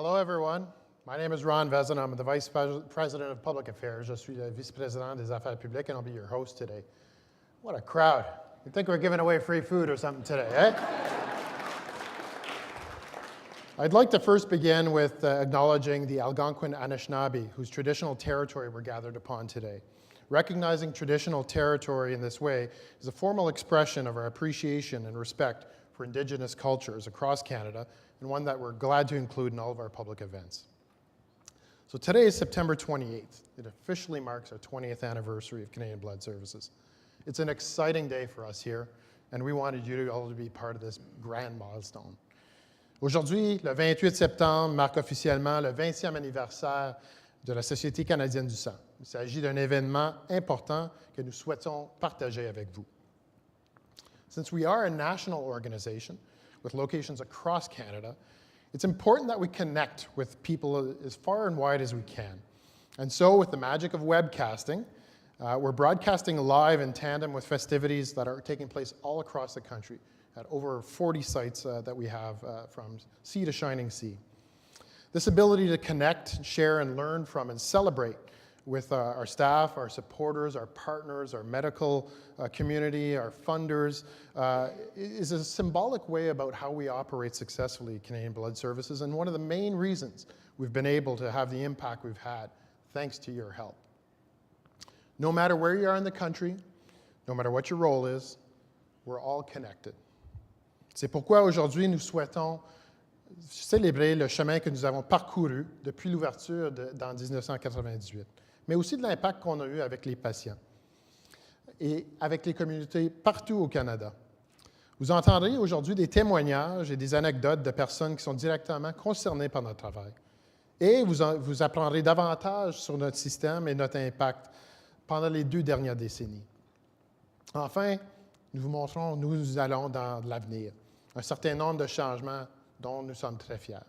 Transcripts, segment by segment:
Hello, everyone. My name is Ron Vezin. I'm the Vice President of Public Affairs. Je suis le vice-président des affaires publiques, and I'll be your host today. What a crowd. You'd think we're giving away free food or something today, eh? I'd like to first begin with acknowledging the Algonquin Anishinaabe, whose traditional territory we're gathered upon today. Recognizing traditional territory in this way is a formal expression of our appreciation and respect for Indigenous cultures across Canada, and one that we're glad to include in all of our public events. So today is September 28th. It officially marks our 20th anniversary of Canadian Blood Services. It's an exciting day for us here, and we wanted you all to be part of this grand milestone. Aujourd'hui, le 28 septembre marque officiellement le 20e anniversaire de la Société canadienne du sang. Il s'agit d'un événement important que nous souhaitons partager avec vous. Since we are a national organization with locations across Canada, it's important that we connect with people as far and wide as we can. And so, with the magic of webcasting, we're broadcasting live in tandem with festivities that are taking place all across the country at over 40 sites that we have from sea to shining sea. This ability to connect, share, and learn from and celebrate with our staff, our supporters, our partners, our medical community, our funders, is a symbolic way about how we operate successfully at Canadian Blood Services, and one of the main reasons we've been able to have the impact we've had, thanks to your help. No matter where you are in the country, no matter what your role is, we're all connected. C'est pourquoi aujourd'hui nous souhaitons célébrer le chemin que nous avons parcouru depuis l'ouverture dans 1998, mais aussi de l'impact qu'on a eu avec les patients et avec les communautés partout au Canada. Vous entendrez aujourd'hui des témoignages et des anecdotes de personnes qui sont directement concernées par notre travail. Et vous apprendrez davantage sur notre système et notre impact pendant les 2 dernières décennies. Enfin, nous vous montrons où nous allons dans l'avenir. Un certain nombre de changements dont nous sommes très fiers.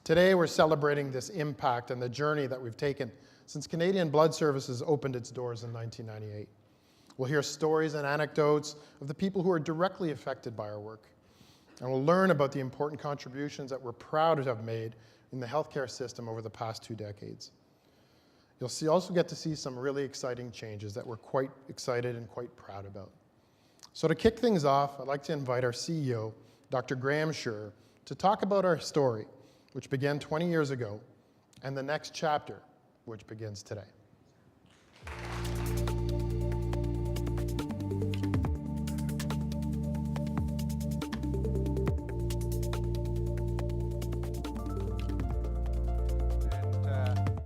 Today, we're celebrating this impact and the journey that we've taken since Canadian Blood Services opened its doors in 1998. We'll hear stories and anecdotes of the people who are directly affected by our work. And we'll learn about the important contributions that we're proud to have made in the healthcare system over the past 2 decades. You'll also get to see some really exciting changes that we're quite excited and quite proud about. So to kick things off, I'd like to invite our CEO, Dr. Graham Scher, to talk about our story, which began 20 years ago, and the next chapter, which begins today.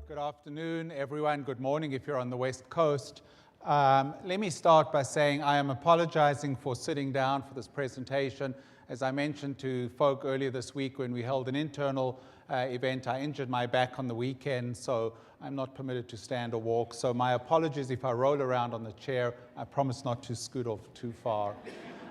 Good afternoon, everyone. Good morning if you're on the West Coast. Let me start by saying I am apologizing for sitting down for this presentation. As I mentioned to folk earlier this week when we held an internal event, I injured my back on the weekend, so I'm not permitted to stand or walk. So my apologies if I roll around on the chair. I promise not to scoot off too far.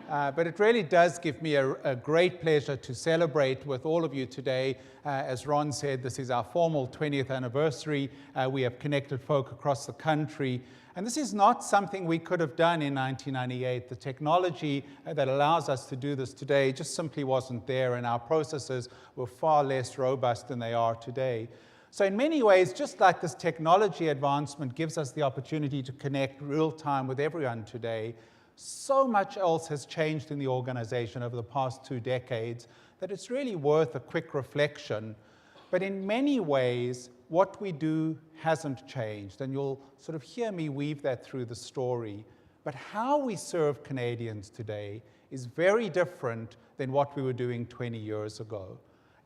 But it really does give me a great pleasure to celebrate with all of you today. As Ron said, this is our formal 20th anniversary. We have connected folk across the country. And this is not something we could have done in 1998. The technology that allows us to do this today just simply wasn't there, and our processes were far less robust than they are today. So in many ways, just like this technology advancement gives us the opportunity to connect real time with everyone today, so much else has changed in the organization over the past 2 decades that it's really worth a quick reflection. But in many ways, what we do hasn't changed, and you'll sort of hear me weave that through the story. But how we serve Canadians today is very different than what we were doing 20 years ago.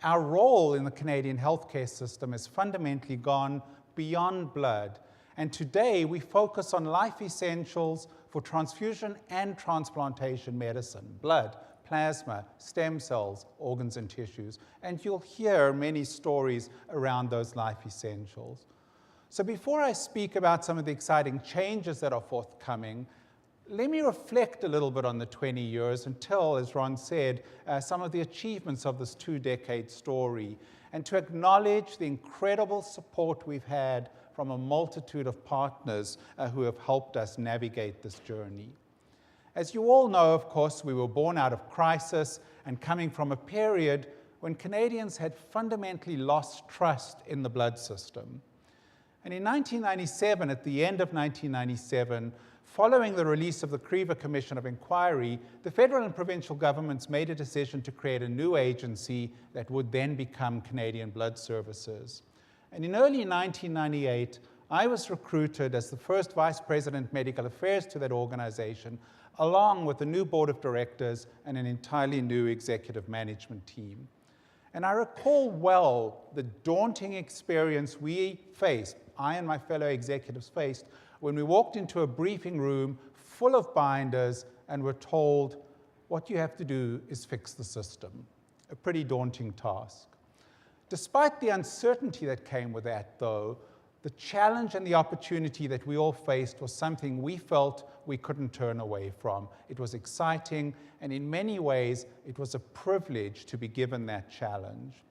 Our role in the Canadian healthcare system has fundamentally gone beyond blood, and today we focus on life essentials for transfusion and transplantation medicine: blood, plasma, stem cells, organs and tissues. And you'll hear many stories around those life essentials. So before I speak about some of the exciting changes that are forthcoming, let me reflect a little bit on the 20 years and tell, as Ron said, some of the achievements of this 2-decade story, and to acknowledge the incredible support we've had from a multitude of partners who have helped us navigate this journey. As you all know, of course, we were born out of crisis and coming from a period when Canadians had fundamentally lost trust in the blood system. And in 1997, at the end of 1997, following the release of the Crever Commission of Inquiry, the federal and provincial governments made a decision to create a new agency that would then become Canadian Blood Services. And in early 1998, I was recruited as the first Vice President Medical Affairs to that organization, along with a new board of directors and an entirely new executive management team. And I recall well the daunting experience we faced, I and my fellow executives faced, when we walked into a briefing room full of binders and were told, what you have to do is fix the system. A pretty daunting task. Despite the uncertainty that came with that, though, the challenge and the opportunity that we all faced was something we felt we couldn't turn away from. It was exciting, and in many ways, it was a privilege to be given that challenge.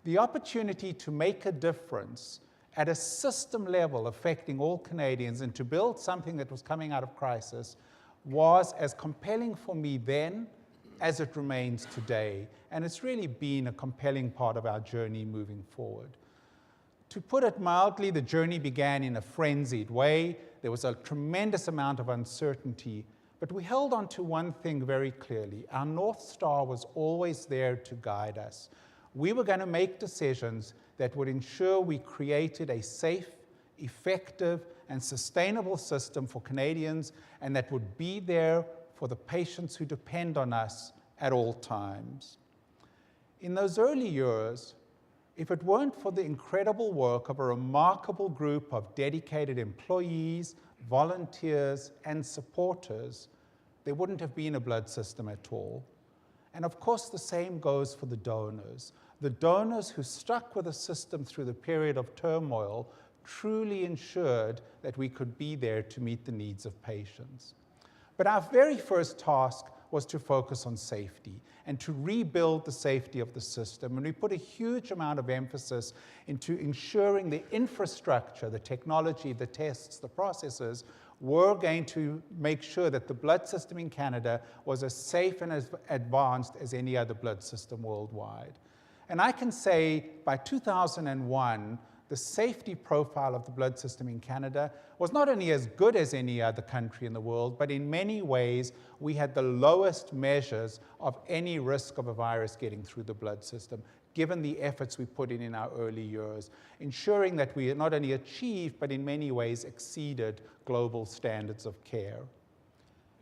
The opportunity to make a difference at a system level affecting all Canadians and to build something that was coming out of crisis was as compelling for me then as it remains today. And it's really been a compelling part of our journey moving forward. To put it mildly, the journey began in a frenzied way. There was a tremendous amount of uncertainty, but we held on to one thing very clearly. Our North Star was always there to guide us. We were going to make decisions that would ensure we created a safe, effective, and sustainable system for Canadians, and that would be there for the patients who depend on us at all times. In those early years, if it weren't for the incredible work of a remarkable group of dedicated employees, volunteers, and supporters, there wouldn't have been a blood system at all. And of course, the same goes for the donors. The donors who stuck with the system through the period of turmoil truly ensured that we could be there to meet the needs of patients. But our very first task was to focus on safety and to rebuild the safety of the system. And we put a huge amount of emphasis into ensuring the infrastructure, the technology, the tests, the processes were going to make sure that the blood system in Canada was as safe and as advanced as any other blood system worldwide. And I can say by 2001, the safety profile of the blood system in Canada was not only as good as any other country in the world, but in many ways, we had the lowest measures of any risk of a virus getting through the blood system, given the efforts we put in our early years, ensuring that we not only achieved, but in many ways exceeded global standards of care.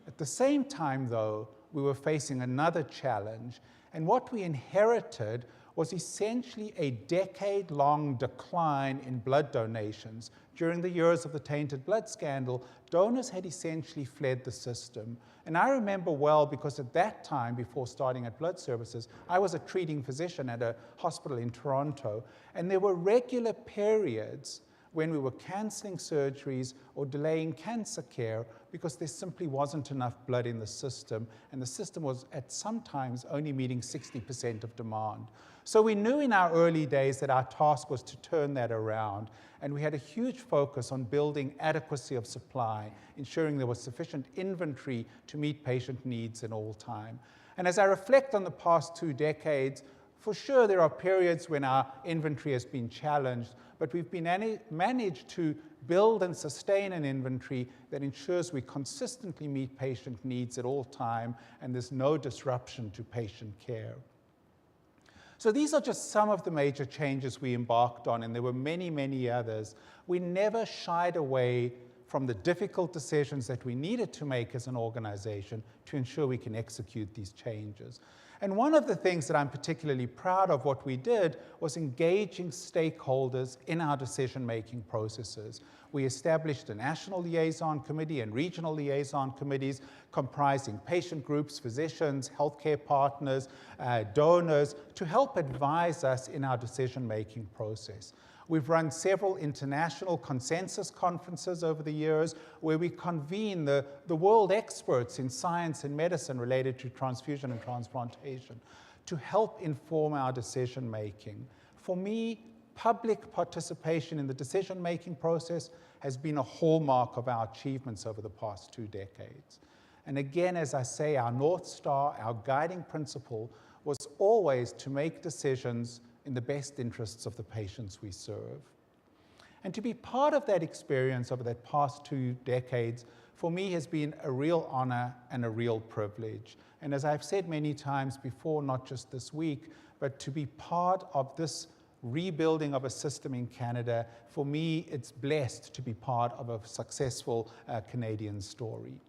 At the same time, though, we were facing another challenge, and what we inherited was essentially a decade-long decline in blood donations. During the years of the tainted blood scandal, donors had essentially fled the system. And I remember well, because at that time, before starting at Blood Services, I was a treating physician at a hospital in Toronto, and there were regular periods when we were cancelling surgeries or delaying cancer care because there simply wasn't enough blood in the system, and the system was at sometimes only meeting 60% of demand. So we knew in our early days that our task was to turn that around, and we had a huge focus on building adequacy of supply, ensuring there was sufficient inventory to meet patient needs in all time. And as I reflect on the past 2 decades, for sure there are periods when our inventory has been challenged, but we've been managed to build and sustain an inventory that ensures we consistently meet patient needs at all time, and there's no disruption to patient care. So these are just some of the major changes we embarked on, and there were many, many others. We never shied away from the difficult decisions that we needed to make as an organization to ensure we can execute these changes. And one of the things that I'm particularly proud of what we did was engaging stakeholders in our decision-making processes. We established a national liaison committee and regional liaison committees comprising patient groups, physicians, healthcare partners, donors, to help advise us in our decision-making process. We've run several international consensus conferences over the years where we convene the world experts in science and medicine related to transfusion and transplantation to help inform our decision-making. For me, public participation in the decision-making process has been a hallmark of our achievements over the past 2 decades. And again, as I say, our North Star, our guiding principle, was always to make decisions in the best interests of the patients we serve. And to be part of that experience over that past 2 decades, for me, has been a real honor and a real privilege. And as I've said many times before, not just this week, but to be part of this rebuilding of a system in Canada, for me, it's blessed to be part of a successful Canadian story.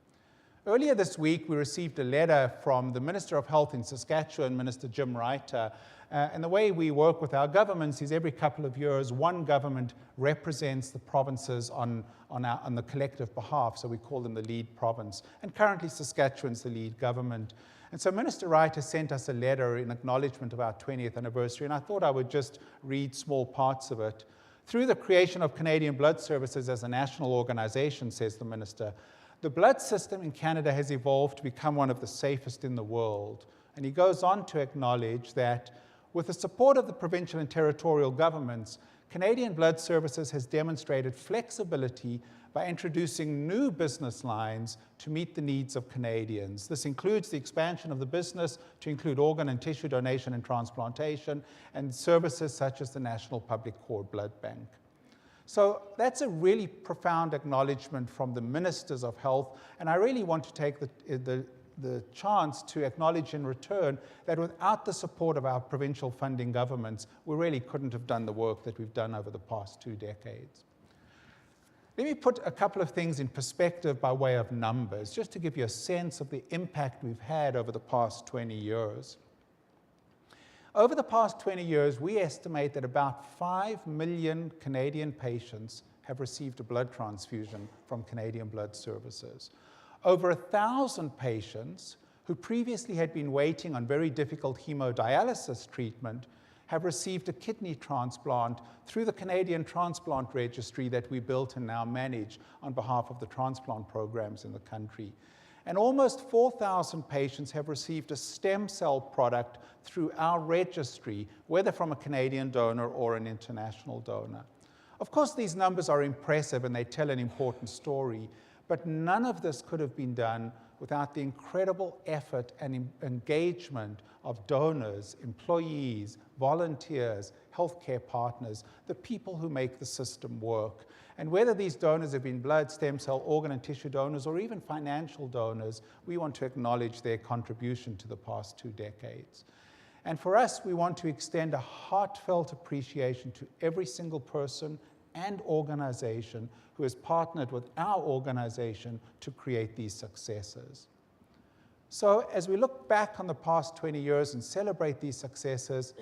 Earlier this week, we received a letter from the Minister of Health in Saskatchewan, Minister Jim Reiter. And the way we work with our governments is every couple of years, one government represents the provinces on the collective behalf, so we call them the lead province. And currently, Saskatchewan's the lead government. And so Minister Reiter sent us a letter in acknowledgement of our 20th anniversary, and I thought I would just read small parts of it. Through the creation of Canadian Blood Services as a national organization, says the Minister, the blood system in Canada has evolved to become one of the safest in the world. And he goes on to acknowledge that with the support of the provincial and territorial governments, Canadian Blood Services has demonstrated flexibility by introducing new business lines to meet the needs of Canadians. This includes the expansion of the business to include organ and tissue donation and transplantation, and services such as the National Public Cord Blood Bank. So that's a really profound acknowledgement from the Ministers of Health, and I really want to take the chance to acknowledge in return that without the support of our provincial funding governments, we really couldn't have done the work that we've done over the past 2 decades. Let me put a couple of things in perspective by way of numbers, just to give you a sense of the impact we've had over the past 20 years. Over the past 20 years, we estimate that about 5 million Canadian patients have received a blood transfusion from Canadian Blood Services. Over 1,000 patients who previously had been waiting on very difficult hemodialysis treatment have received a kidney transplant through the Canadian Transplant Registry that we built and now manage on behalf of the transplant programs in the country. And almost 4,000 patients have received a stem cell product through our registry, whether from a Canadian donor or an international donor. Of course, these numbers are impressive and they tell an important story, but none of this could have been done without the incredible effort and engagement of donors, employees, volunteers, healthcare partners, the people who make the system work. And whether these donors have been blood, stem cell, organ and tissue donors, or even financial donors, we want to acknowledge their contribution to the past 2 decades. And for us, we want to extend a heartfelt appreciation to every single person and organization who has partnered with our organization to create these successes. So as we look back on the past 20 years and celebrate these successes,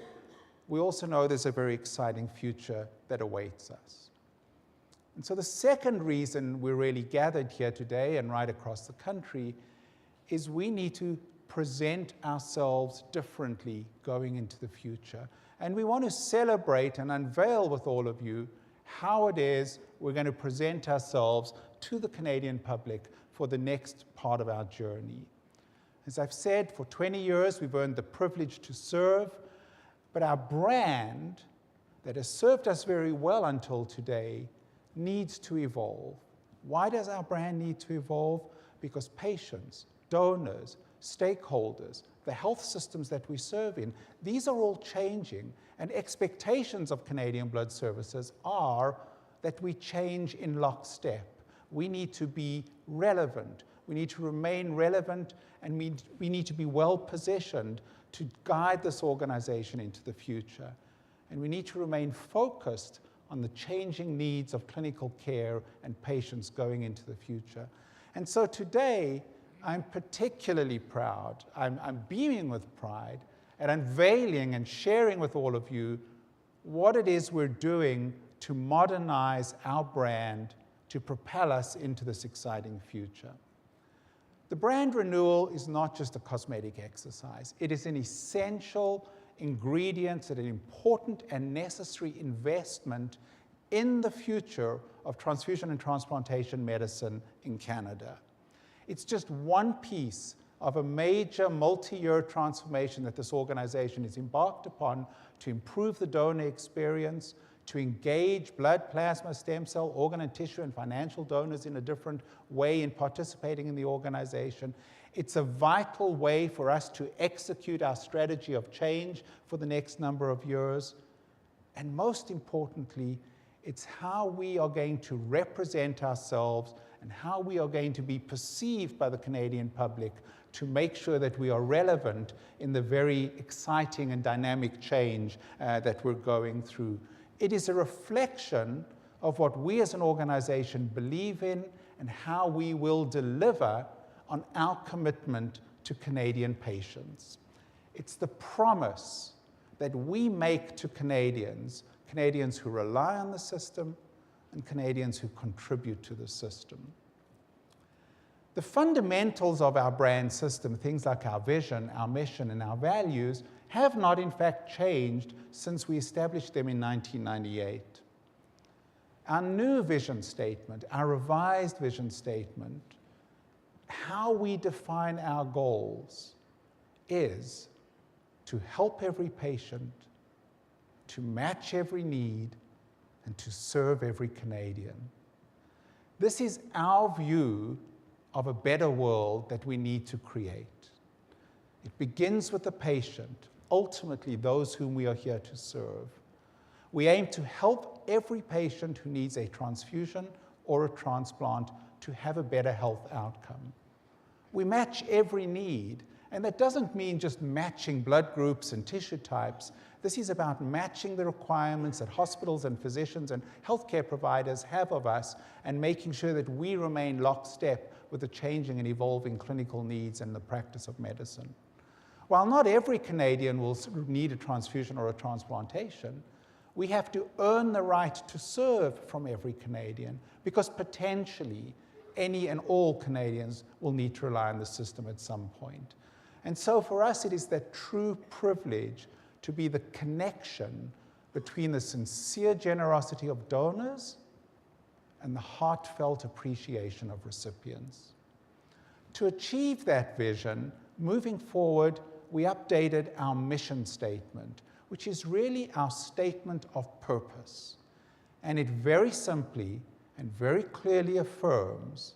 we also know there's a very exciting future that awaits us. And so the second reason we're really gathered here today and right across the country is we need to present ourselves differently going into the future. And we want to celebrate and unveil with all of you how it is we're going to present ourselves to the Canadian public for the next part of our journey. As I've said, for 20 years, we've earned the privilege to serve, but our brand that has served us very well until today needs to evolve. Why does our brand need to evolve? Because patients, donors, stakeholders, the health systems that we serve in, these are all changing, and expectations of Canadian Blood Services are that we change in lockstep. We need to be relevant. We need to remain relevant, and we need to be well positioned to guide this organization into the future. And we need to remain focused on the changing needs of clinical care and patients going into the future. And so today, I'm particularly proud, I'm beaming with pride at unveiling and sharing with all of you what it is we're doing to modernize our brand to propel us into this exciting future. The brand renewal is not just a cosmetic exercise. It is an essential ingredient and an important and necessary investment in the future of transfusion and transplantation medicine in Canada. It's just one piece of a major multi-year transformation that this organization is embarked upon to improve the donor experience, to engage blood, plasma, stem cell, organ and tissue and financial donors in a different way in participating in the organization, It's a vital way for us to execute our strategy of change for the next number of years. And most importantly, it's how we are going to represent ourselves and how we are going to be perceived by the Canadian public to make sure that we are relevant in the very exciting and dynamic change that we're going through. It is a reflection of what we as an organization believe in and how we will deliver on our commitment to Canadian patients. It's the promise that we make to Canadians, Canadians who rely on the system and Canadians who contribute to the system. The fundamentals of our brand system, things like our vision, our mission, and our values, have not in fact changed since we established them in 1998. Our new vision statement, our revised vision statement, how we define our goals is to help every patient, to match every need, and to serve every Canadian. This is our view of a better world that we need to create. It begins with the patient, ultimately those whom we are here to serve. We aim to help every patient who needs a transfusion or a transplant to have a better health outcome. We match every need, and that doesn't mean just matching blood groups and tissue types. This is about matching the requirements that hospitals and physicians and healthcare providers have of us and making sure that we remain lockstep with the changing and evolving clinical needs and the practice of medicine. While not every Canadian will need a transfusion or a transplantation, we have to earn the right to serve from every Canadian because potentially any and all Canadians will need to rely on the system at some point. And so for us, it is that true privilege to be the connection between the sincere generosity of donors and the heartfelt appreciation of recipients. To achieve that vision, moving forward, we updated our mission statement, which is really our statement of purpose. And it very simply and very clearly affirms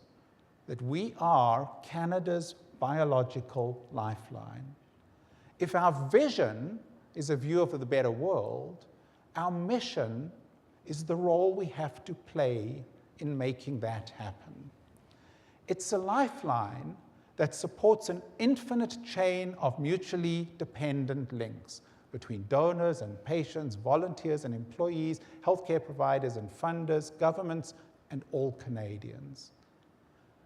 that we are Canada's biological lifeline. If our vision is a view of the better world, our mission is the role we have to play in making that happen. It's a lifeline that supports an infinite chain of mutually dependent links between donors and patients, volunteers and employees, healthcare providers and funders, governments, and all Canadians.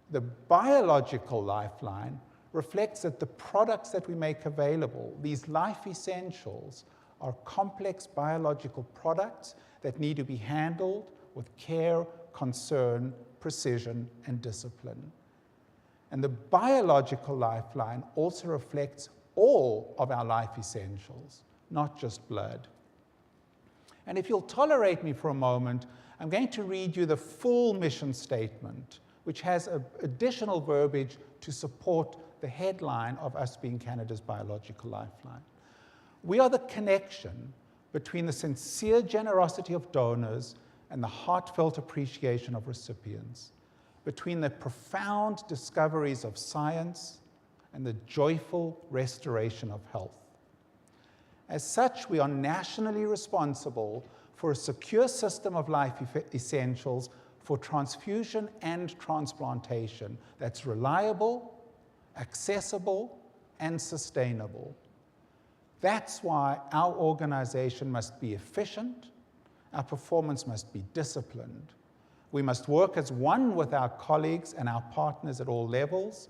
The biological lifeline reflects that the products that we make available, these life essentials, are complex biological products that need to be handled with care, concern, precision, and discipline. And the biological lifeline also reflects all of our life essentials, not just blood. And if you'll tolerate me for a moment, I'm going to read you the full mission statement, which has additional verbiage to support the headline of us being Canada's biological lifeline. We are the connection between the sincere generosity of donors and the heartfelt appreciation of recipients, between the profound discoveries of science and the joyful restoration of health. As such, we are nationally responsible for a secure system of life essentials for transfusion and transplantation that's reliable, accessible, and sustainable. That's why our organization must be efficient, our performance must be disciplined. We must work as one with our colleagues and our partners at all levels.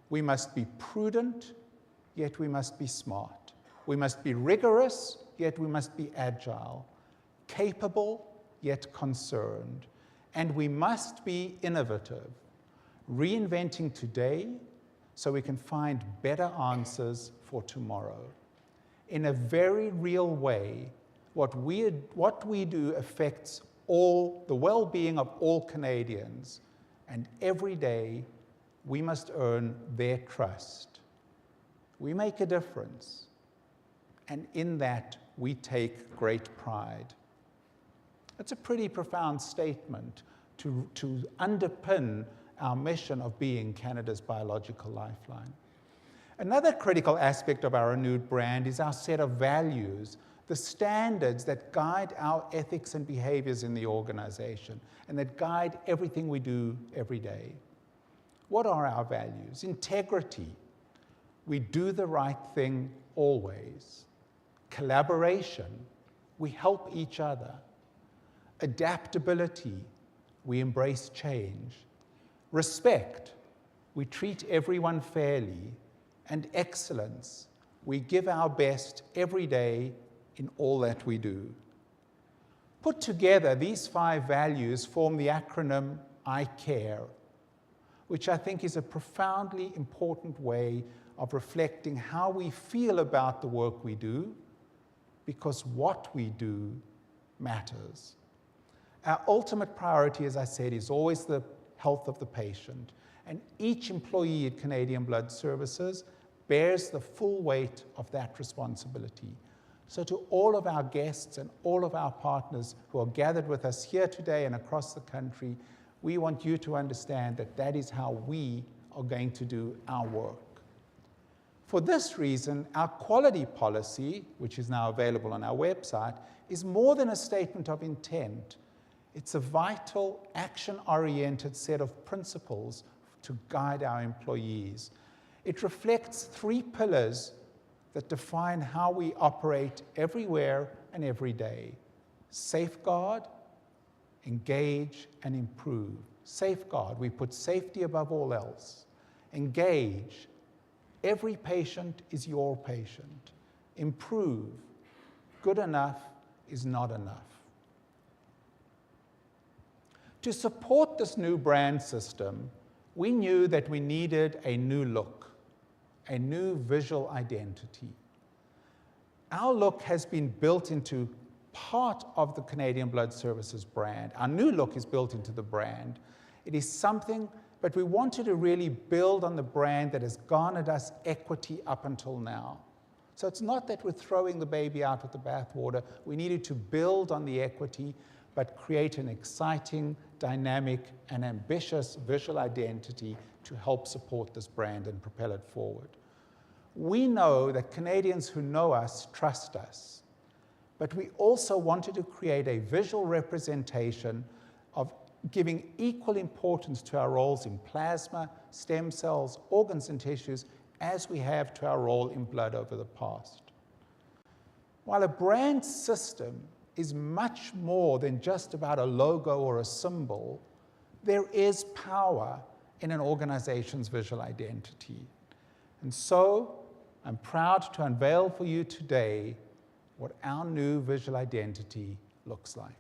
We must be prudent, yet we must be smart. We must be rigorous, yet we must be agile. Capable, yet concerned. And we must be innovative, reinventing today so we can find better answers for tomorrow. In a very real way, what we do affects the well-being of all Canadians, and every day we must earn their trust. We make a difference, and in that we take great pride. It's a pretty profound statement to underpin our mission of being Canada's biological lifeline. Another critical aspect of our renewed brand is our set of values, the standards that guide our ethics and behaviors in the organization and that guide everything we do every day. What are our values? Integrity. We do the right thing always. Collaboration. We help each other. Adaptability. We embrace change. Respect. We treat everyone fairly. And excellence. We give our best every day in all that we do. Put together, these 5 values form the acronym I CARE, which I think is a profoundly important way of reflecting how we feel about the work we do, because what we do matters. Our ultimate priority, as I said, is always the health of the patient, and each employee at Canadian Blood Services bears the full weight of that responsibility. So to all of our guests and all of our partners who are gathered with us here today and across the country, we want you to understand that that is how we are going to do our work. For this reason, our quality policy, which is now available on our website, is more than a statement of intent. It's a vital, action-oriented set of principles to guide our employees. It reflects 3 pillars that define how we operate everywhere and every day. Safeguard, engage, and improve. Safeguard, we put safety above all else. Engage, every patient is your patient. Improve, good enough is not enough. To support this new brand system, we knew that we needed a new look, a new visual identity. Our look has been built into part of the Canadian Blood Services brand. Our new look is built into the brand. It is something, but we wanted to really build on the brand that has garnered us equity up until now. So it's not that we're throwing the baby out with the bathwater. We needed to build on the equity, but create an exciting, dynamic, and ambitious visual identity to help support this brand and propel it forward. We know that Canadians who know us trust us, but we also wanted to create a visual representation of giving equal importance to our roles in plasma, stem cells, organs and tissues, as we have to our role in blood over the past. While a brand system is much more than just about a logo or a symbol, there is power in an organization's visual identity. And so, I'm proud to unveil for you today what our new visual identity looks like.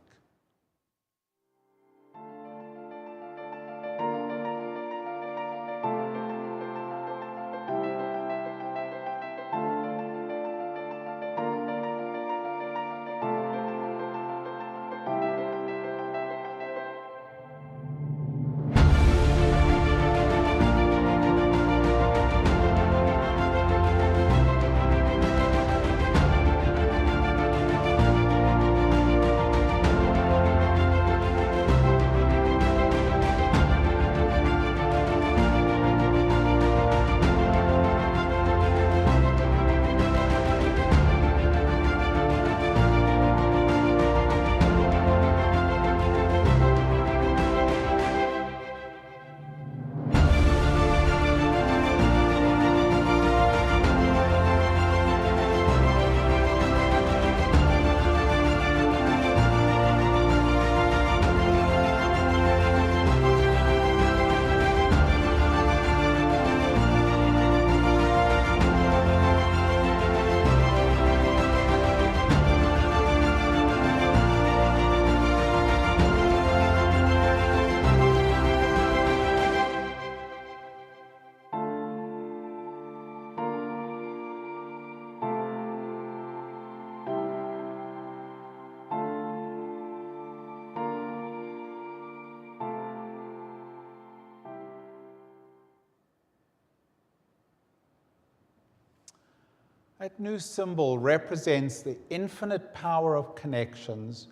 That new symbol represents the infinite power of connections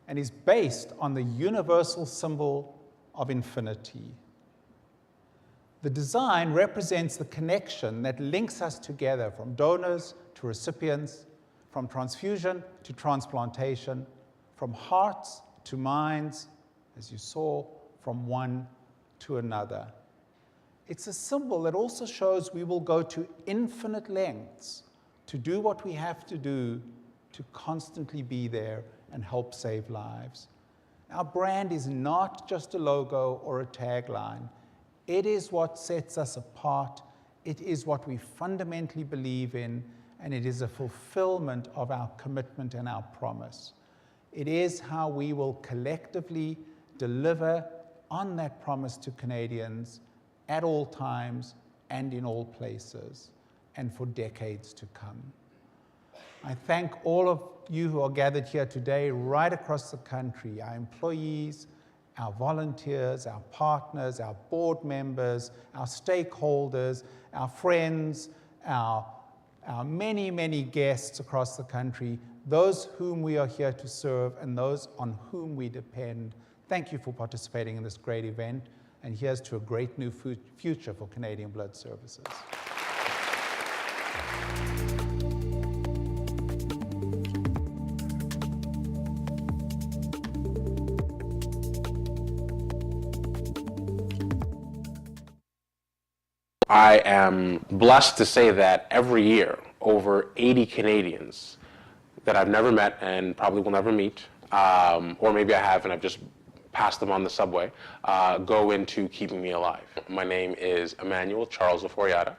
and is based on the universal symbol of infinity. The design represents the connection that links us together from donors to recipients, from transfusion to transplantation, from hearts to minds, as you saw, from one to another. It's a symbol that also shows we will go to infinite lengths to do what we have to do to constantly be there and help save lives. Our brand is not just a logo or a tagline. It is what sets us apart. It is what we fundamentally believe in, and it is a fulfillment of our commitment and our promise. It is how we will collectively deliver on that promise to Canadians at all times and in all places, and for decades to come. I thank all of you who are gathered here today right across the country, our employees, our volunteers, our partners, our board members, our stakeholders, our friends, our many, many guests across the country, those whom we are here to serve and those on whom we depend. Thank you for participating in this great event, and here's to a great new future for Canadian Blood Services. I am blessed to say that every year, over 80 Canadians that I've never met and probably will never meet, or maybe I have and I've just passed them on the subway, go into Keeping Me Alive. My name is Emmanuel Charles Laforiata.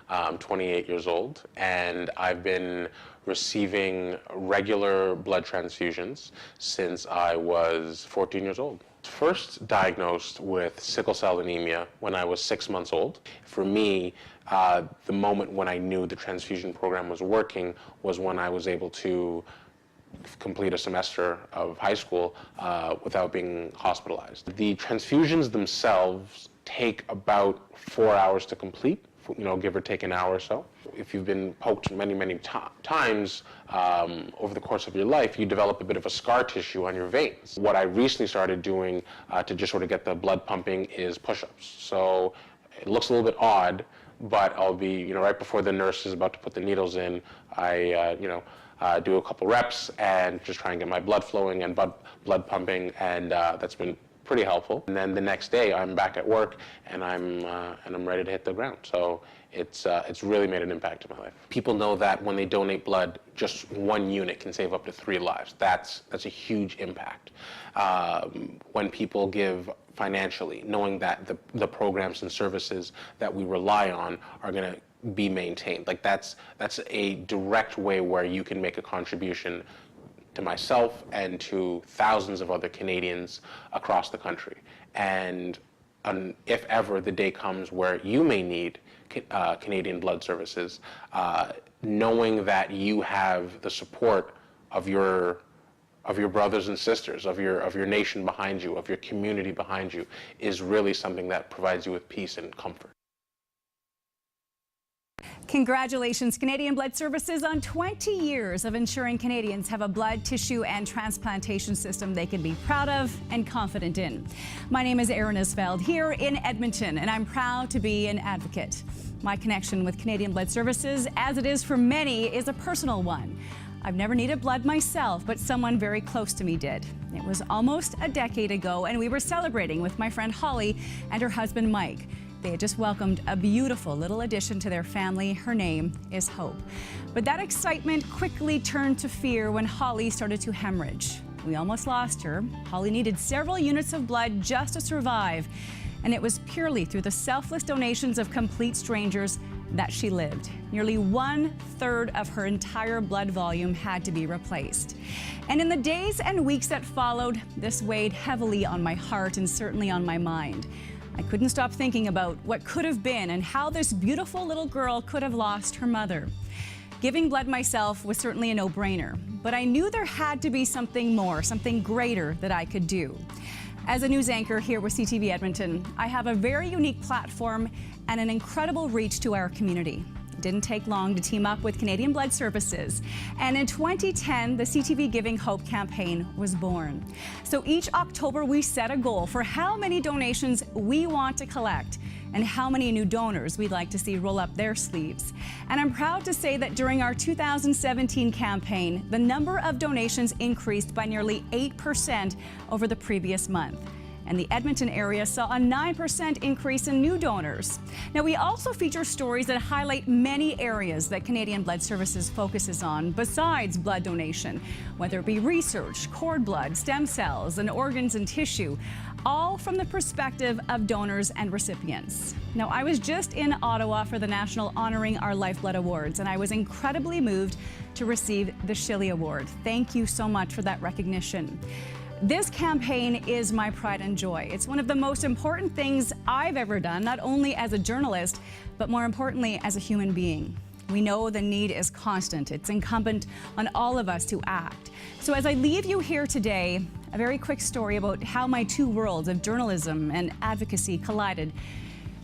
I'm 28 years old, and I've been receiving regular blood transfusions since I was 14 years old. First diagnosed with sickle cell anemia when I was 6 months old. For me, the moment when I knew the transfusion program was working was when I was able to complete a semester of high school without being hospitalized. The transfusions themselves take about 4 hours to complete, give or take an hour or so. If you've been poked many, many times over the course of your life, you develop a bit of a scar tissue on your veins. What I recently started doing to just sort of get the blood pumping is push-ups. So it looks a little bit odd, but I'll be, right before the nurse is about to put the needles in, I, do a couple reps and just try and get my blood flowing and blood pumping, and that's been pretty helpful. And then the next day I'm back at work and I'm ready to hit the ground. So it's really made an impact in my life. People know that when they donate blood, just one unit can save up to 3 lives. That's a huge impact. When people give financially, knowing that the programs and services that we rely on are going to be maintained. Like that's a direct way where you can make a contribution to myself and to thousands of other Canadians across the country. And if ever the day comes where you may need Canadian Blood Services, knowing that you have the support of your brothers and sisters, of your nation behind you, of your community behind you, is really something that provides you with peace and comfort. Congratulations, Canadian Blood Services, on 20 years of ensuring Canadians have a blood, tissue, and transplantation system they can be proud of and confident in. My name is Erin Isfeld here in Edmonton, and I'm proud to be an advocate. My connection with Canadian Blood Services, as it is for many, is a personal one. I've never needed blood myself, but someone very close to me did. It was almost a decade ago, and we were celebrating with my friend Holly and her husband Mike. They had just welcomed a beautiful little addition to their family. Her name is Hope. But that excitement quickly turned to fear when Holly started to hemorrhage. We almost lost her. Holly needed several units of blood just to survive. And it was purely through the selfless donations of complete strangers that she lived. Nearly 1/3 of her entire blood volume had to be replaced. And in the days and weeks that followed, this weighed heavily on my heart and certainly on my mind. I couldn't stop thinking about what could have been and how this beautiful little girl could have lost her mother. Giving blood myself was certainly a no-brainer, but I knew there had to be something more, something greater that I could do. As a news anchor here with CTV Edmonton, I have a very unique platform and an incredible reach to our community. It didn't take long to team up with Canadian Blood Services, and in 2010, the CTV Giving Hope campaign was born. So each October, we set a goal for how many donations we want to collect, and how many new donors we'd like to see roll up their sleeves. And I'm proud to say that during our 2017 campaign, the number of donations increased by nearly 8% over the previous month. And the Edmonton area saw a 9% increase in new donors. Now, we also feature stories that highlight many areas that Canadian Blood Services focuses on besides blood donation, whether it be research, cord blood, stem cells, and organs and tissue, all from the perspective of donors and recipients. Now, I was just in Ottawa for the National Honoring Our Lifeblood Awards, and I was incredibly moved to receive the Shilley Award. Thank you so much for that recognition. This campaign is my pride and joy. It's one of the most important things I've ever done, not only as a journalist, but more importantly, as a human being. We know the need is constant. It's incumbent on all of us to act. So as I leave you here today, a very quick story about how my two worlds of journalism and advocacy collided.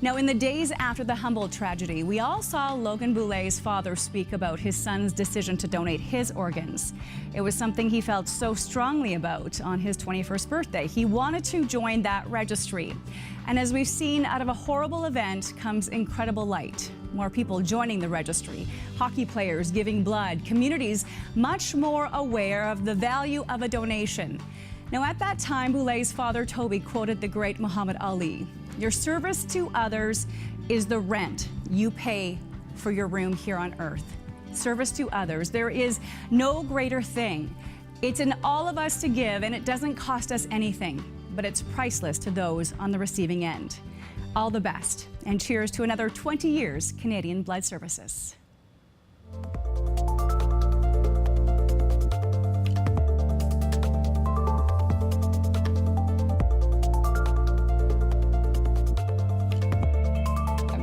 Now, in the days after the Humboldt tragedy, we all saw Logan Boulet's father speak about his son's decision to donate his organs. It was something he felt so strongly about on his 21st birthday. He wanted to join that registry. And as we've seen, out of a horrible event comes incredible light. More people joining the registry, hockey players giving blood, communities much more aware of the value of a donation. Now, at that time, Boulet's father, Toby, quoted the great Muhammad Ali. Your service to others is the rent you pay for your room here on earth. Service to others, there is no greater thing. It's in all of us to give, and it doesn't cost us anything, but it's priceless to those on the receiving end. All the best, and cheers to another 20 years Canadian Blood Services.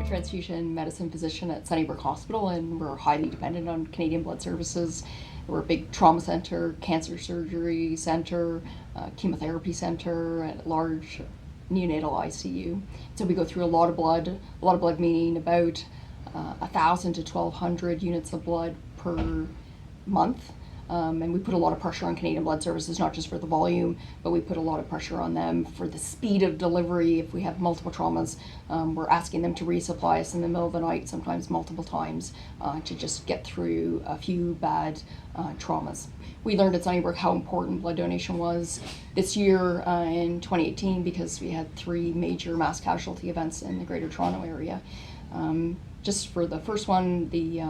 Transfusion medicine physician at Sunnybrook Hospital, and we're highly dependent on Canadian Blood Services. We're a big trauma center, cancer surgery center, chemotherapy center, and a large neonatal ICU. So we go through a lot of blood meaning about 1,000 to 1,200 units of blood per month. And we put a lot of pressure on Canadian Blood Services, not just for the volume, but we put a lot of pressure on them for the speed of delivery. If we have multiple traumas, we're asking them to resupply us in the middle of the night, sometimes multiple times, to just get through a few bad traumas. We learned at Sunnybrook how important blood donation was this year in 2018 because we had 3 major mass casualty events in the Greater Toronto area. Just for the first one, the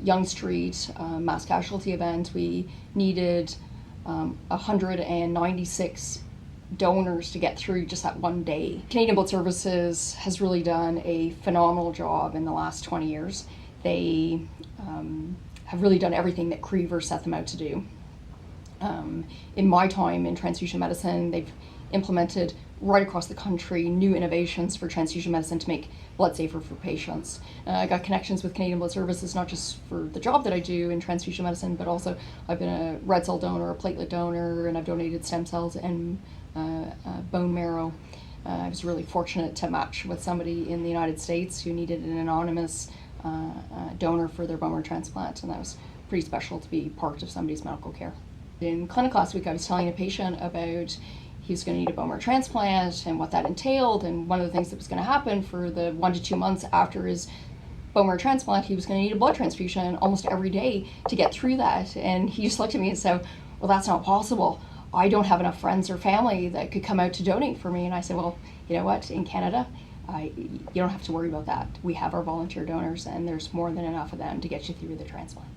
Yonge Street mass casualty event, we needed 196 donors to get through just that one day. Canadian Blood Services has really done a phenomenal job in the last 20 years. They have really done everything that Crever set them out to do. In my time in transfusion medicine, they've implemented right across the country new innovations for transfusion medicine to make blood safer for patients. I got connections with Canadian Blood Services, not just for the job that I do in transfusion medicine, but also I've been a red cell donor, a platelet donor, and I've donated stem cells and bone marrow. I was really fortunate to match with somebody in the United States who needed an anonymous donor for their bone marrow transplant, and that was pretty special to be part of somebody's medical care. In clinic last week, I was telling a patient about he was going to need a bone marrow transplant and what that entailed, and one of the things that was going to happen for the 1 to 2 months after his bone marrow transplant, he was going to need a blood transfusion almost every day to get through that. And he just looked at me and said, well, that's not possible. I don't have enough friends or family that could come out to donate for me. And I said, well, you know what, in Canada, you don't have to worry about that. We have our volunteer donors, and there's more than enough of them to get you through the transplant.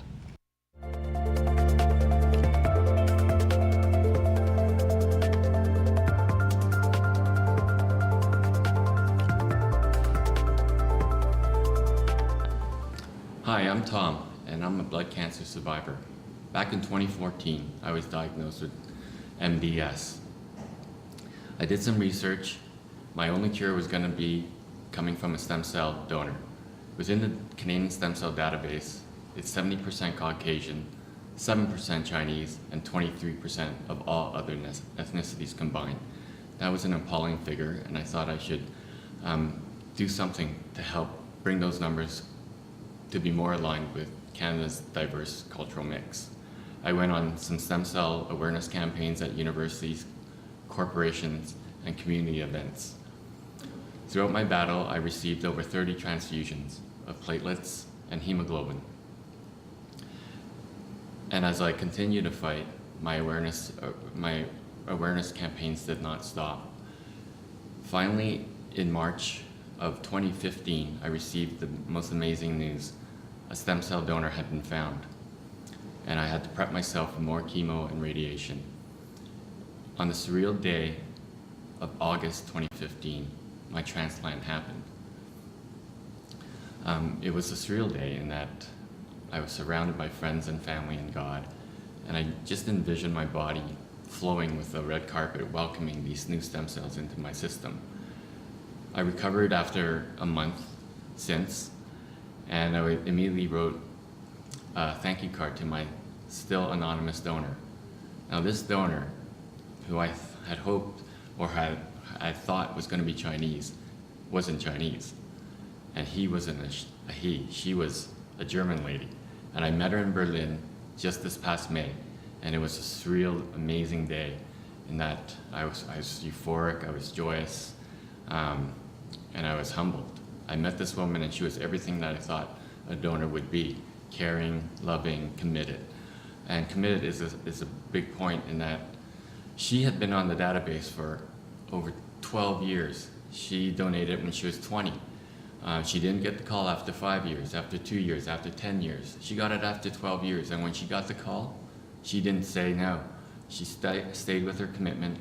Hi, I'm Tom, and I'm a blood cancer survivor. Back in 2014, I was diagnosed with MDS. I did some research. My only cure was going to be coming from a stem cell donor. Within the Canadian stem cell database, it's 70% Caucasian, 7% Chinese, and 23% of all other ethnicities combined. That was an appalling figure, and I thought I should do something to help bring those numbers to be more aligned with Canada's diverse cultural mix. I went on some stem cell awareness campaigns at universities, corporations, and community events. Throughout my battle, I received over 30 transfusions of platelets and hemoglobin. And as I continued to fight, my awareness campaigns did not stop. Finally, in March of 2015, I received the most amazing news. A stem cell donor had been found, and I had to prep myself for more chemo and radiation. On the surreal day of August 2015, my transplant happened. It was a surreal day in that I was surrounded by friends and family and God, and I just envisioned my body flowing with a red carpet welcoming these new stem cells into my system. I recovered after a month since, and I immediately wrote a thank you card to my still anonymous donor. Now this donor, who I had hoped or I thought was going to be Chinese, wasn't Chinese. And he wasn't a he, she was a German lady. And I met her in Berlin just this past May. And it was a surreal, amazing day in that I was euphoric, I was joyous, and I was humbled. I met this woman and she was everything that I thought a donor would be: caring, loving, committed. And committed is a big point in that she had been on the database for over 12 years. She donated when she was 20. She didn't get the call after 5 years, after 2 years, after 10 years. She got it after 12 years, and when she got the call, she didn't say no. She stayed with her commitment,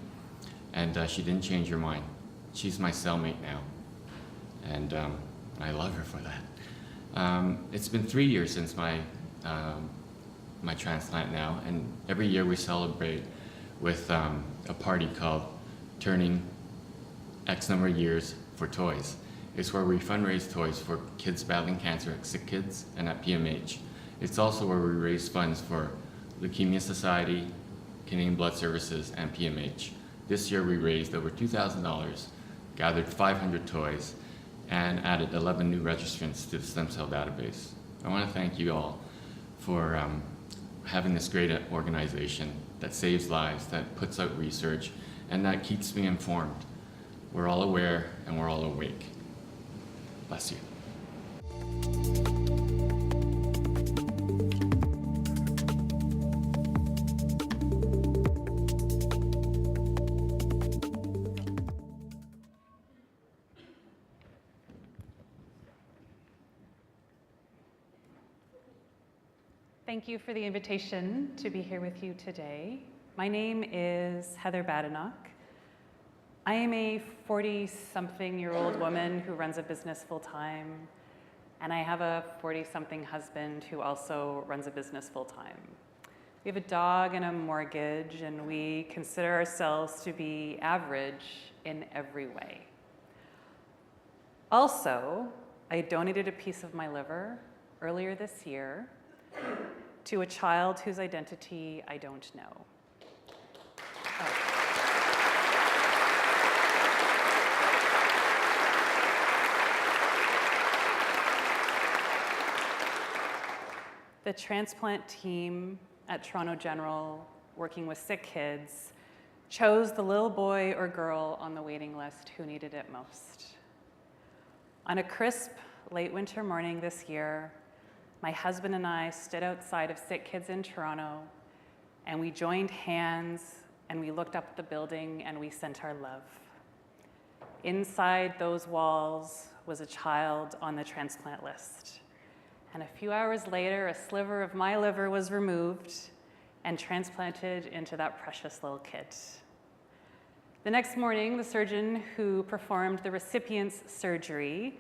and she didn't change her mind. She's my cellmate now, and I love her for that. It's been 3 years since my transplant now, and every year we celebrate with a party called Turning X number of years for Toys. It's where we fundraise toys for kids battling cancer at Sick Kids and at PMH. It's also where we raise funds for Leukemia Society, Canadian Blood Services, and PMH. This year we raised over $2,000, gathered 500 toys, and added 11 new registrants to the stem cell database. I want to thank you all for having this great organization that saves lives, that puts out research, and that keeps me informed. We're all aware and we're all awake. Bless you. Thank you for the invitation to be here with you today. My name is Heather Badenoch. I am a 40-something-year-old woman who runs a business full-time, and I have a 40-something husband who also runs a business full-time. We have a dog and a mortgage, and we consider ourselves to be average in every way. Also, I donated a piece of my liver earlier this year to a child whose identity I don't know. The transplant team at Toronto General, working with sick kids, chose the little boy or girl on the waiting list who needed it most. On a crisp, late winter morning this year, my husband and I stood outside of Sick Kids in Toronto, and we joined hands, and we looked up at the building, and we sent our love. Inside those walls was a child on the transplant list. And a few hours later, a sliver of my liver was removed and transplanted into that precious little kid. The next morning, the surgeon who performed the recipient's surgery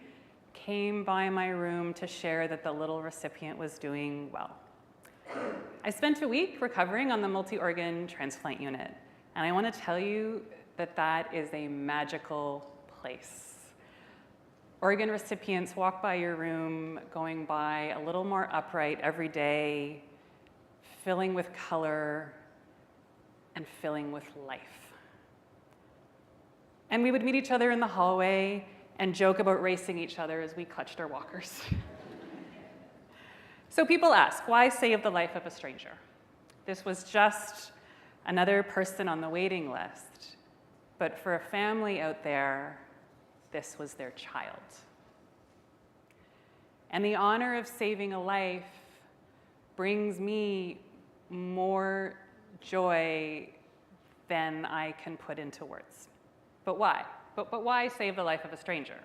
came by my room to share that the little recipient was doing well. I spent a week recovering on the multi-organ transplant unit, and I want to tell you that that is a magical place. Organ recipients walk by your room going by a little more upright every day, filling with color and filling with life. And we would meet each other in the hallway and joke about racing each other as we clutched our walkers. So people ask, why save the life of a stranger? This was just another person on the waiting list. But for a family out there, this was their child. And the honor of saving a life brings me more joy than I can put into words. But why? But why save the life of a stranger?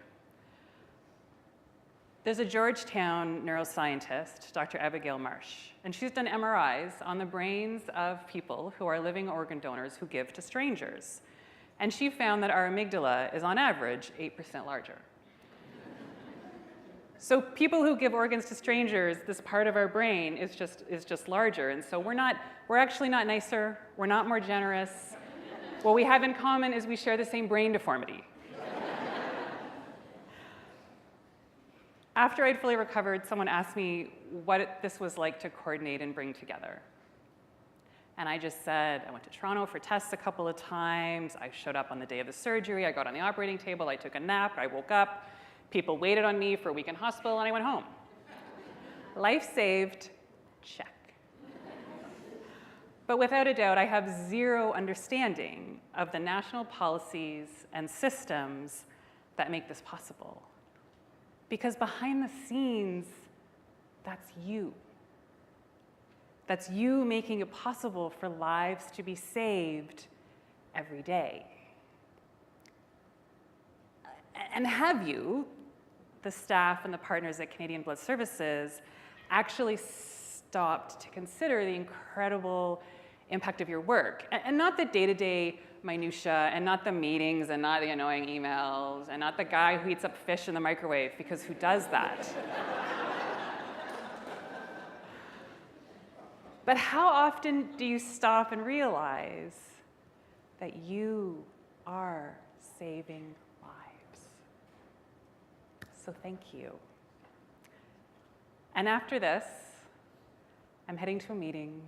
There's a Georgetown neuroscientist, Dr. Abigail Marsh, and she's done MRIs on the brains of people who are living organ donors who give to strangers. And she found that our amygdala is on average 8% larger. So people who give organs to strangers, this part of our brain is just larger. And so we're actually not nicer, we're not more generous. What we have in common is we share the same brain deformity. After I'd fully recovered, someone asked me what this was like to coordinate and bring together. And I just said, I went to Toronto for tests a couple of times. I showed up on the day of the surgery. I got on the operating table. I took a nap. I woke up. People waited on me for a week in hospital, and I went home. Life saved, check. But without a doubt, I have zero understanding of the national policies and systems that make this possible. Because behind the scenes, that's you. That's you making it possible for lives to be saved every day. And have you, the staff and the partners at Canadian Blood Services, actually stopped to consider the incredible impact of your work? And not the day-to-day minutia, and not the meetings, and not the annoying emails, and not the guy who heats up fish in the microwave, because who does that? But how often do you stop and realize that you are saving lives? So thank you. And after this, I'm heading to a meeting,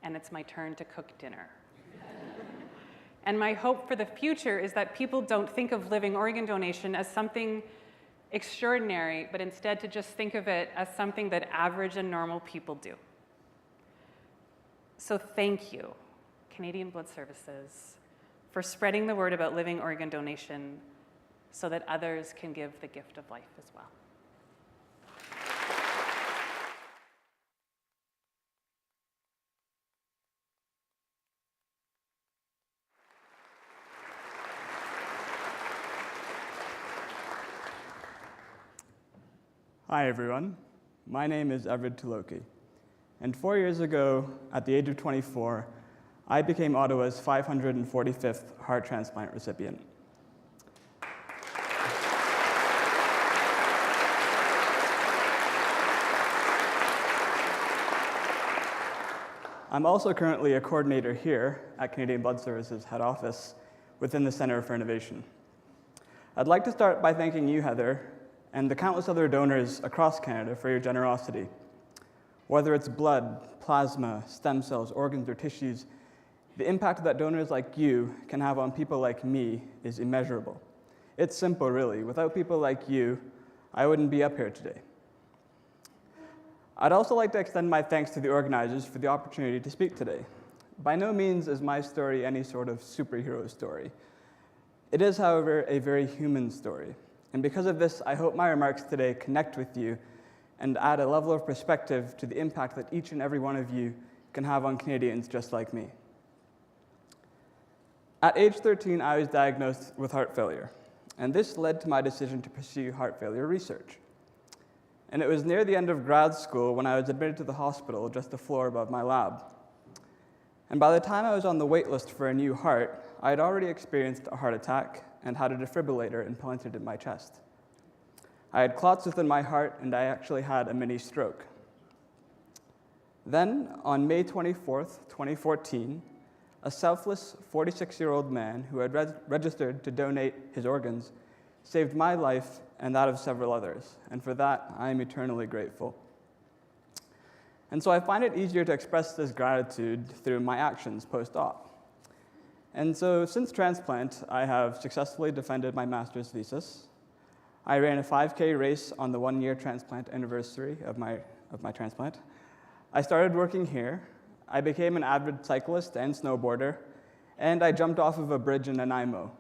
and it's my turn to cook dinner. And my hope for the future is that people don't think of living organ donation as something extraordinary, but instead to just think of it as something that average and normal people do. So thank you, Canadian Blood Services, for spreading the word about living organ donation so that others can give the gift of life as well. Hi, everyone. My name is Everett Tuloki, and 4 years ago, at the age of 24, I became Ottawa's 545th heart transplant recipient. I'm also currently a coordinator here at Canadian Blood Services head office within the Centre for Innovation. I'd like to start by thanking you, Heather, and the countless other donors across Canada for your generosity. Whether it's blood, plasma, stem cells, organs, or tissues, the impact that donors like you can have on people like me is immeasurable. It's simple, really. Without people like you, I wouldn't be up here today. I'd also like to extend my thanks to the organizers for the opportunity to speak today. By no means is my story any sort of superhero story. It is, however, a very human story. And because of this, I hope my remarks today connect with you and add a level of perspective to the impact that each and every one of you can have on Canadians just like me. At age 13, I was diagnosed with heart failure, and this led to my decision to pursue heart failure research. And it was near the end of grad school when I was admitted to the hospital just a floor above my lab. And by the time I was on the wait list for a new heart, I had already experienced a heart attack and had a defibrillator implanted in my chest. I had clots within my heart, and I actually had a mini stroke. Then, on May 24th, 2014, a selfless 46-year-old man who had registered to donate his organs saved my life and that of several others, and for that, I am eternally grateful. And so I find it easier to express this gratitude through my actions post-op. And so since transplant, I have successfully defended my master's thesis. I ran a 5K race on the 1-year transplant anniversary of my transplant. I started working here. I became an avid cyclist and snowboarder, and I jumped off of a bridge in Nanaimo.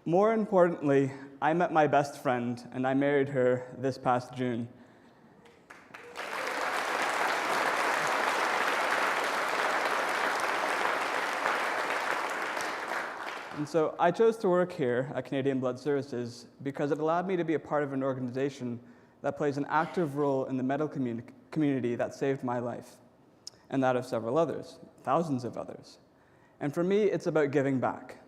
More importantly, I met my best friend and I married her this past June. And so I chose to work here at Canadian Blood Services because it allowed me to be a part of an organization that plays an active role in the medical community that saved my life, and that of several others, thousands of others. And for me, it's about giving back.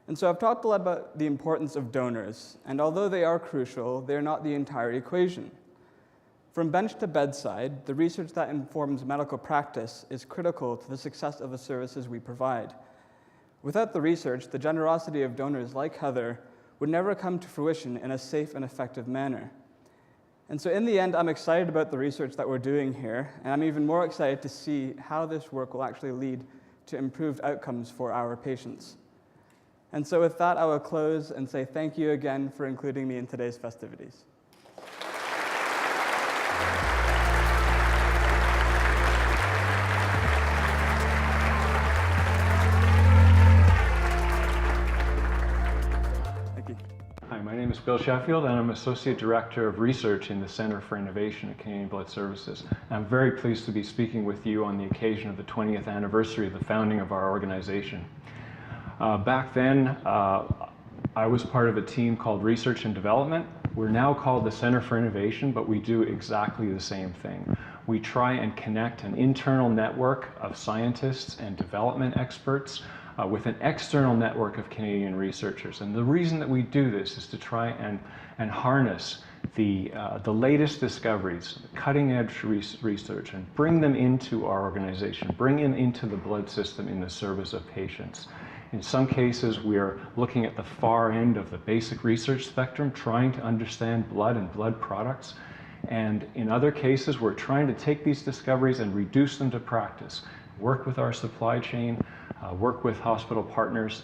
And so I've talked a lot about the importance of donors, and although they are crucial, they're not the entire equation. From bench to bedside, the research that informs medical practice is critical to the success of the services we provide. Without the research, the generosity of donors like Heather would never come to fruition in a safe and effective manner. And so in the end, I'm excited about the research that we're doing here, and I'm even more excited to see how this work will actually lead to improved outcomes for our patients. And so with that, I will close and say thank you again for including me in today's festivities. Hi, my name is Bill Sheffield, and I'm Associate Director of Research in the Center for Innovation at Canadian Blood Services. I'm very pleased to be speaking with you on the occasion of the 20th anniversary of the founding of our organization. Back then, I was part of a team called Research and Development. We're now called the Center for Innovation, but we do exactly the same thing. We try and connect an internal network of scientists and development experts with an external network of Canadian researchers. And the reason that we do this is to try and harness the latest discoveries, cutting edge research, and bring them into our organization, bring them into the blood system in the service of patients. In some cases, we're looking at the far end of the basic research spectrum, trying to understand blood and blood products. And in other cases, we're trying to take these discoveries and reduce them to practice, work with our supply chain, work with hospital partners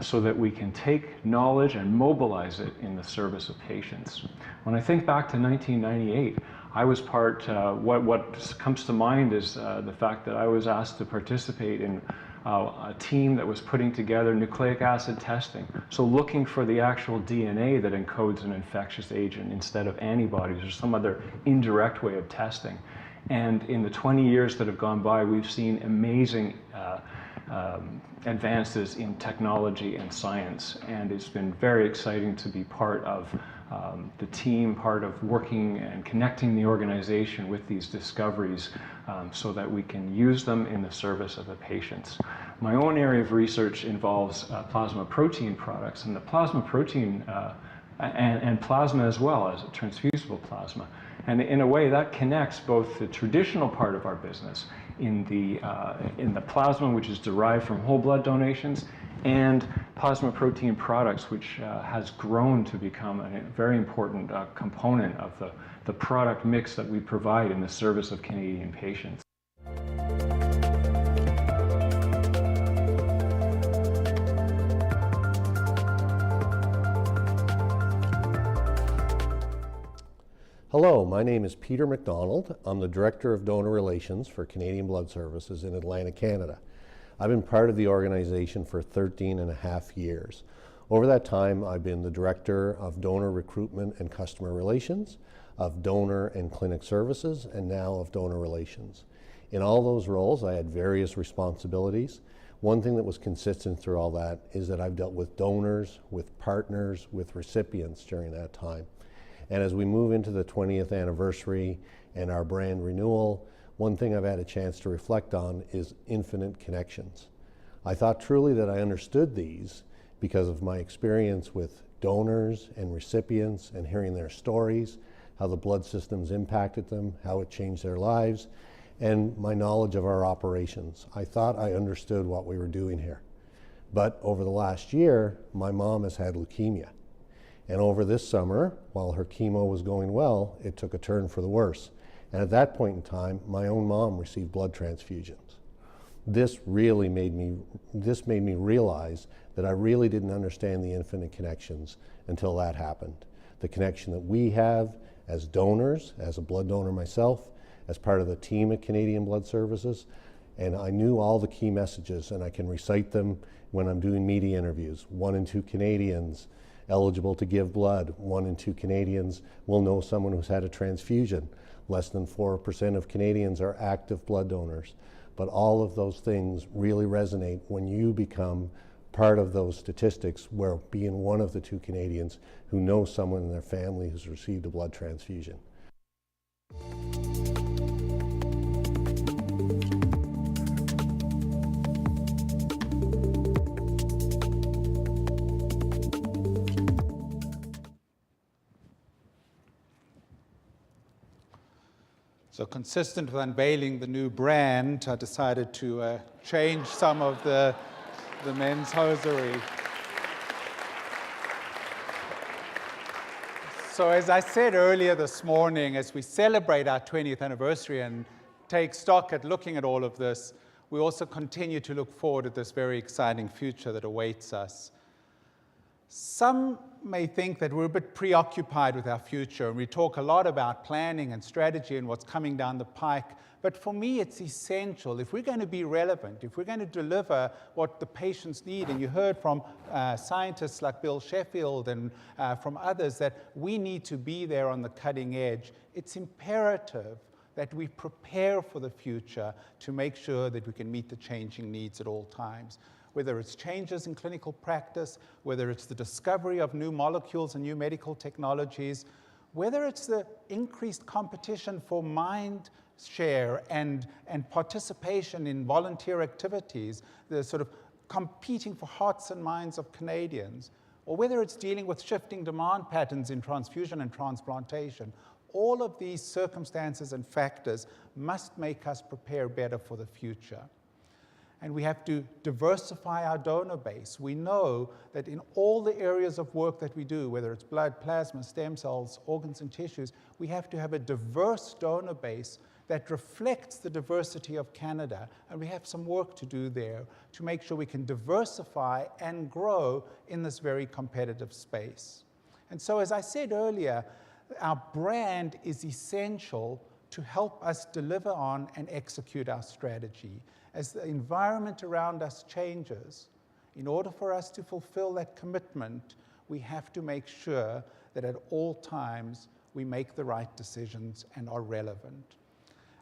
so that we can take knowledge and mobilize it in the service of patients. When I think back to 1998, I was part, what comes to mind is the fact that I was asked to participate in a team that was putting together nucleic acid testing. So looking for the actual DNA that encodes an infectious agent instead of antibodies or some other indirect way of testing. And in the 20 years that have gone by, we've seen amazing advances in technology and science, and it's been very exciting to be part of the team, part of working and connecting the organization with these discoveries so that we can use them in the service of the patients. My own area of research involves plasma protein products, and the plasma protein and plasma as well as transfusible plasma. And in a way that connects both the traditional part of our business in the plasma, which is derived from whole blood donations, and plasma protein products, which has grown to become a very important component of the product mix that we provide in the service of Canadian patients. Hello, my name is Peter McDonald. I'm the Director of Donor Relations for Canadian Blood Services in Atlantic, Canada. I've been part of the organization for 13 and a half years. Over that time, I've been the Director of Donor Recruitment and Customer Relations, of Donor and Clinic Services, and now of Donor Relations. In all those roles, I had various responsibilities. One thing that was consistent through all that is that I've dealt with donors, with partners, with recipients during that time. And as we move into the 20th anniversary and our brand renewal, one thing I've had a chance to reflect on is infinite connections. I thought truly that I understood these because of my experience with donors and recipients and hearing their stories, how the blood systems impacted them, how it changed their lives, and my knowledge of our operations. I thought I understood what we were doing here. But over the last year, my mom has had leukemia. And over this summer, while her chemo was going well, it took a turn for the worse. And at that point in time, my own mom received blood transfusions. This made me realize that I really didn't understand the infinite connections until that happened. The connection that we have as donors, as a blood donor myself, as part of the team at Canadian Blood Services, And I knew all the key messages, and I can recite them when I'm doing media interviews. 1 in 2 Canadians eligible to give blood. 1 in 2 Canadians will know someone who's had a transfusion. Less than 4% of Canadians are active blood donors. But all of those things really resonate when you become part of those statistics, where being 1 of the 2 Canadians who know someone in their family who's received a blood transfusion. So consistent with unveiling the new brand, I decided to change some of the men's hosiery. So as I said earlier this morning, as we celebrate our 20th anniversary and take stock at looking at all of this, we also continue to look forward to this very exciting future that awaits us. Some may think that we're a bit preoccupied with our future, and we talk a lot about planning and strategy and what's coming down the pike. But for me, it's essential. If we're going to be relevant, if we're going to deliver what the patients need, and you heard from scientists like Bill Sheffield and from others that we need to be there on the cutting edge, it's imperative that we prepare for the future to make sure that we can meet the changing needs at all times. Whether it's changes in clinical practice, whether it's the discovery of new molecules and new medical technologies, whether it's the increased competition for mind share and participation in volunteer activities, the sort of competing for hearts and minds of Canadians, or whether it's dealing with shifting demand patterns in transfusion and transplantation, all of these circumstances and factors must make us prepare better for the future. And we have to diversify our donor base. We know that in all the areas of work that we do, whether it's blood, plasma, stem cells, organs and tissues, we have to have a diverse donor base that reflects the diversity of Canada. And we have some work to do there to make sure we can diversify and grow in this very competitive space. And so, as I said earlier, our brand is essential to help us deliver on and execute our strategy. As the environment around us changes, in order for us to fulfill that commitment, we have to make sure that at all times we make the right decisions and are relevant.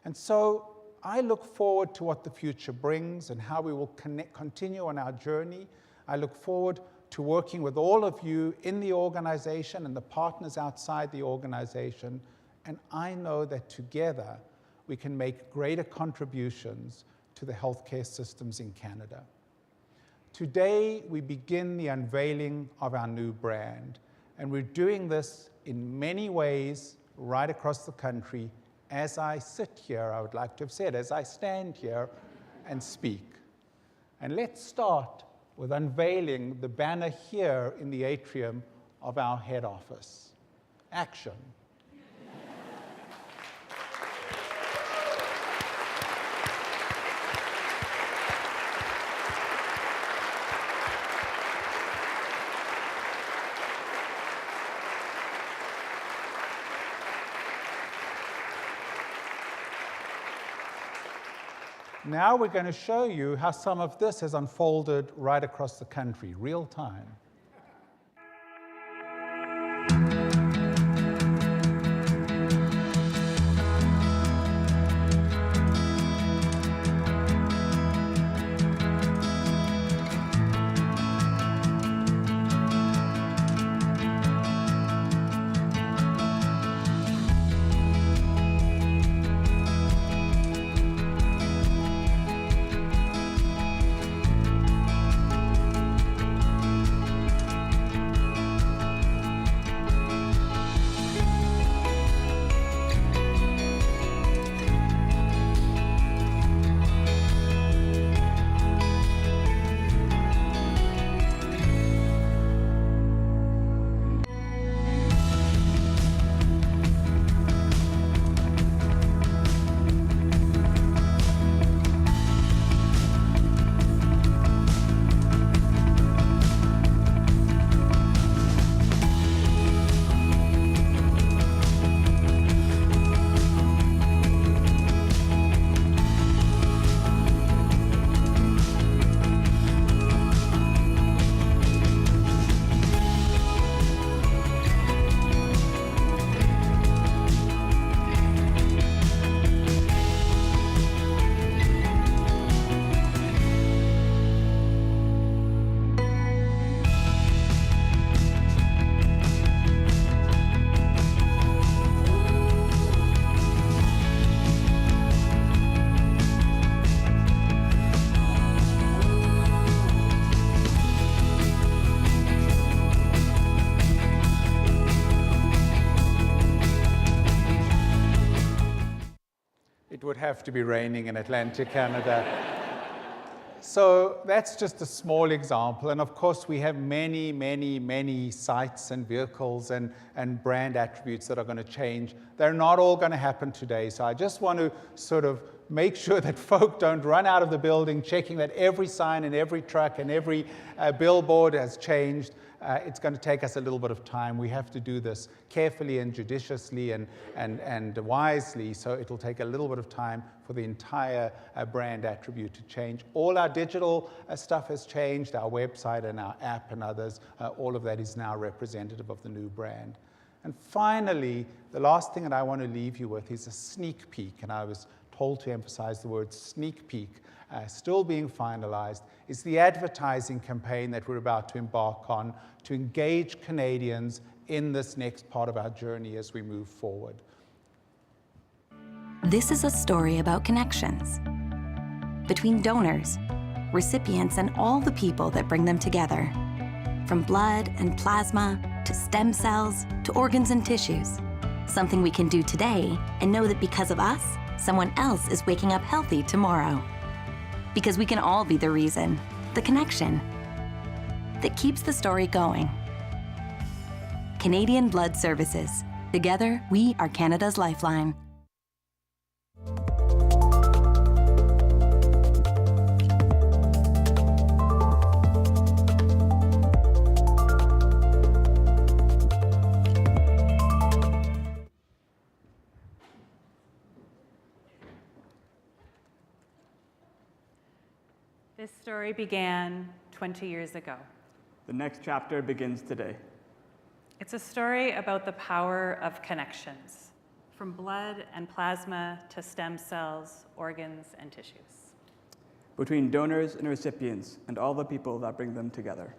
And so I look forward to what the future brings and how we will continue on our journey. I look forward to working with all of you in the organization and the partners outside the organization. And I know that together we can make greater contributions to the healthcare systems in Canada. Today, we begin the unveiling of our new brand, and we're doing this in many ways right across the country. As I sit here, I would like to have said, as I stand here and speak. And let's start with unveiling the banner here in the atrium of our head office. Action. Now we're going to show you how some of this has unfolded right across the country, real time. have to be raining in Atlantic Canada. So that's just a small example. And of course, we have many, many, many sites and vehicles and brand attributes that are going to change. They're not all going to happen today. So I just want to sort of make sure that folk don't run out of the building checking that every sign and every truck and every billboard has changed. It's going to take us a little bit of time. We have to do this carefully and judiciously and wisely, so it'll take a little bit of time for the entire brand attribute to change. All our digital stuff has changed, our website and our app and others. All of that is now representative of the new brand. And finally, the last thing that I want to leave you with is a sneak peek, and I was told to emphasize the word sneak peek, still being finalized, is the advertising campaign that we're about to embark on to engage Canadians in this next part of our journey as we move forward. This is a story about connections between donors, recipients, and all the people that bring them together. From blood and plasma, to stem cells, to organs and tissues. Something we can do today and know that because of us, someone else is waking up healthy tomorrow. Because we can all be the reason, the connection, that keeps the story going. Canadian Blood Services. Together, we are Canada's lifeline. This story began 20 years ago. The next chapter begins today. It's a story about the power of connections, from blood and plasma to stem cells, organs, and tissues. Between donors and recipients and all the people that bring them together.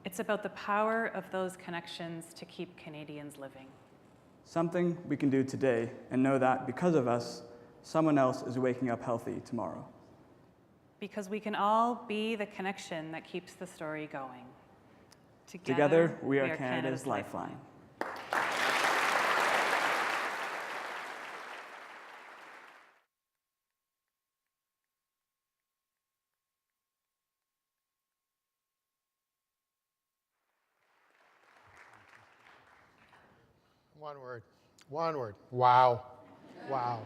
It's about the power of those connections to keep Canadians living. Something we can do today and know that because of us, someone else is waking up healthy tomorrow. Because we can all be the connection that keeps the story going. Together, we are Canada's lifeline. One word. One word. Wow. Wow.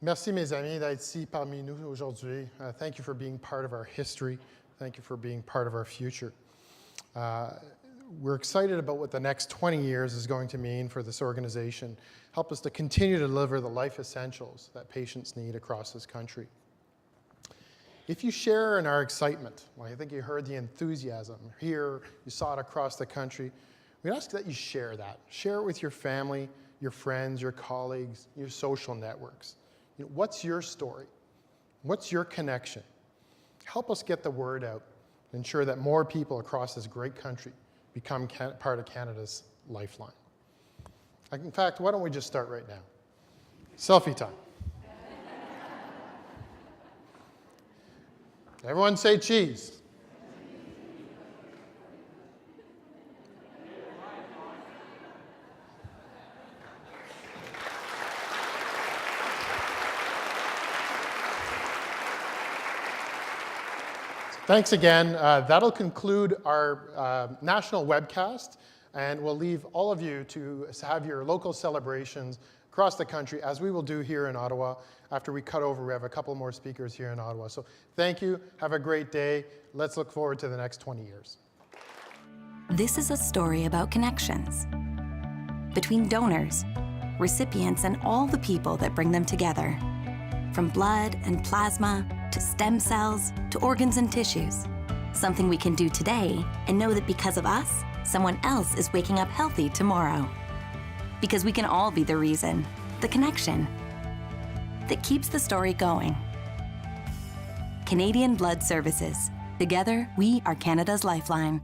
Merci, mes amis, d'être ici parmi nous aujourd'hui. Thank you for being part of our history. Thank you for being part of our future. We're excited about what the next 20 years is going to mean for this organization. Help us to continue to deliver the life essentials that patients need across this country. If you share in our excitement, well, I think you heard the enthusiasm here, you saw it across the country, we ask that you share that. Share it with your family, your friends, your colleagues, your social networks. You know, what's your story? What's your connection? Help us get the word out, ensure that more people across this great country become part of Canada's lifeline. In fact, why don't we just start right now? Selfie time. Everyone say cheese. Thanks again. That'll conclude our national webcast, and we'll leave all of you to have your local celebrations across the country, as we will do here in Ottawa. After we cut over, we have a couple more speakers here in Ottawa. So thank you. Have a great day. Let's look forward to the next 20 years. This is a story about connections between donors, recipients, and all the people that bring them together. From blood and plasma, to stem cells, to organs and tissues. Something we can do today and know that because of us, someone else is waking up healthy tomorrow. Because we can all be the reason, the connection, that keeps the story going. Canadian Blood Services. Together, we are Canada's lifeline.